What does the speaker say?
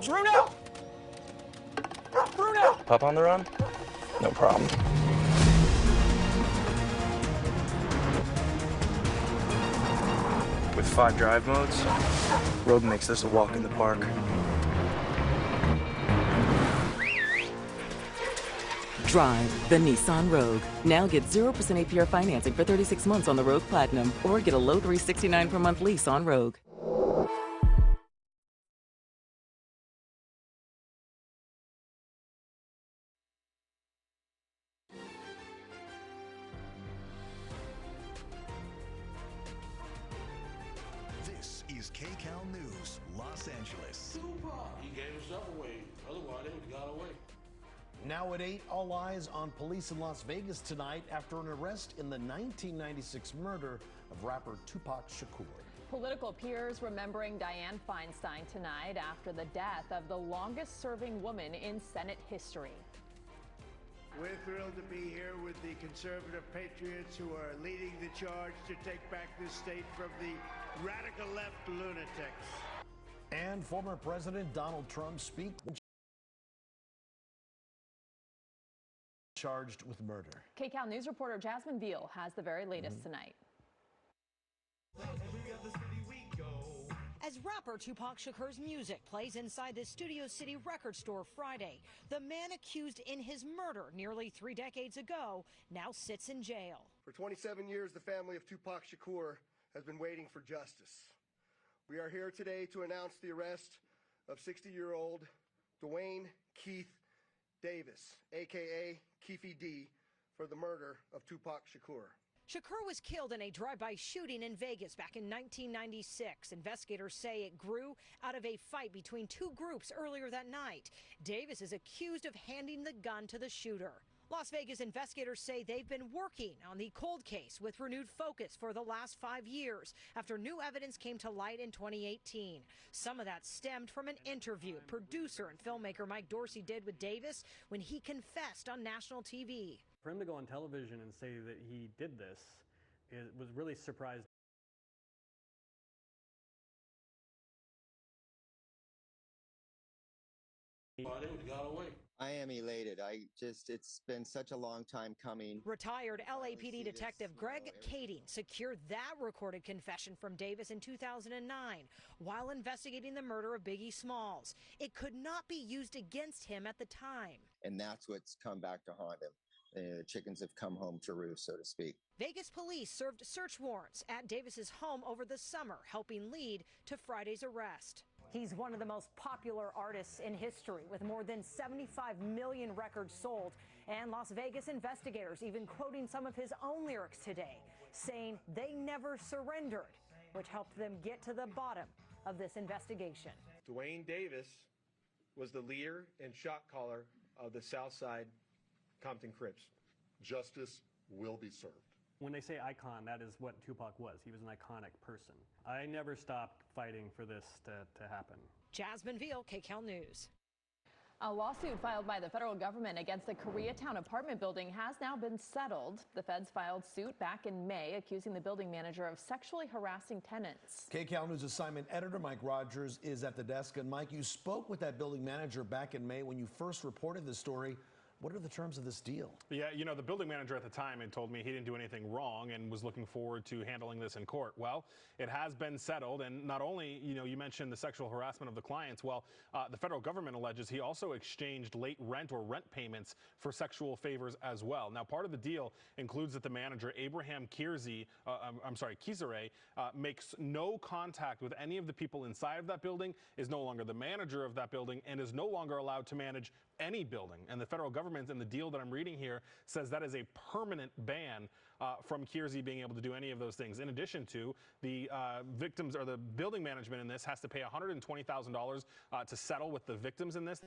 Bruno! Bruno! Pup on the run? No problem. With 5 drive modes, Rogue makes this a walk in the park. Drive the Nissan Rogue. Now get 0% APR financing for 36 months on the Rogue Platinum, or get a low $369 per month lease on Rogue. This is Kcal News, Los Angeles. He gave himself away. Otherwise, they would have got away. Now at 8, all eyes on police in Las Vegas tonight after an arrest in the 1996 murder of rapper Tupac Shakur. Political peers remembering Dianne Feinstein tonight after the death of the longest-serving woman in Senate history. We're thrilled to be here with the conservative patriots who are leading the charge to take back this state from the radical left lunatics. And former President Donald Trump charged with murder. Kcal News reporter Jasmine Veal has the very latest tonight. As rapper Tupac Shakur's music plays inside the Studio City record store Friday, the man accused in his murder nearly 3 decades ago now sits in jail. For 27 years, the family of Tupac Shakur has been waiting for justice. We are here today to announce the arrest of 60-year-old Dwayne Keith Davis, a.k.a. Kcal Dt, for the murder of Tupac Shakur. Shakur was killed in a drive-by shooting in Vegas back in 1996. Investigators say it grew out of a fight between 2 groups earlier that night. Davis is accused of handing the gun to the shooter. Las Vegas investigators say they've been working on the cold case with renewed focus for the last 5 years after new evidence came to light in 2018. Some of that stemmed from an interview producer and filmmaker Mike Dorsey did with Davis when he confessed on national TV. For him to go on television and say that he did this, it was really surprised. They would have got away. I am elated. It's been such a long time coming. Retired LAPD detective Greg Kading secured that recorded confession from Davis in 2009 while investigating the murder of Biggie Smalls. It could not be used against him at the time. And that's what's come back to haunt him. The chickens have come home to roost, so to speak. Vegas police served search warrants at Davis's home over the summer, helping lead to Friday's arrest. He's one of the most popular artists in history, with more than 75 million records sold. And Las Vegas investigators even quoting some of his own lyrics today, saying they never surrendered, which helped them get to the bottom of this investigation. Dwayne Davis was the leader and shot caller of the Southside Compton Crips. Justice will be served. When they say icon, that is what Tupac was. He was an iconic person. I never stopped fighting for this to happen. Jasmine Veal, Kcal News. A lawsuit filed by the federal government against the Koreatown apartment building has now been settled. The feds filed suit back in May, accusing the building manager of sexually harassing tenants. Kcal News assignment editor Mike Rogers is at the desk. And Mike, you spoke with that building manager back in May when you first reported this story. What are the terms of this deal? Yeah, you know, the building manager at the time had told me he didn't do anything wrong and was looking forward to handling this in court. Well, it has been settled, and not only, you know, you mentioned the sexual harassment of the clients. Well, the federal government alleges he also exchanged late rent or rent payments for sexual favors as well. Now, part of the deal includes that the manager, Abraham Kizare, makes no contact with any of the people inside of that building, is no longer the manager of that building, and is no longer allowed to manage any building. And the federal government in the deal that I'm reading here says that is a permanent ban from Kizare being able to do any of those things. In addition to the victims, or the building management in this has to pay $120,000 to settle with the victims in this.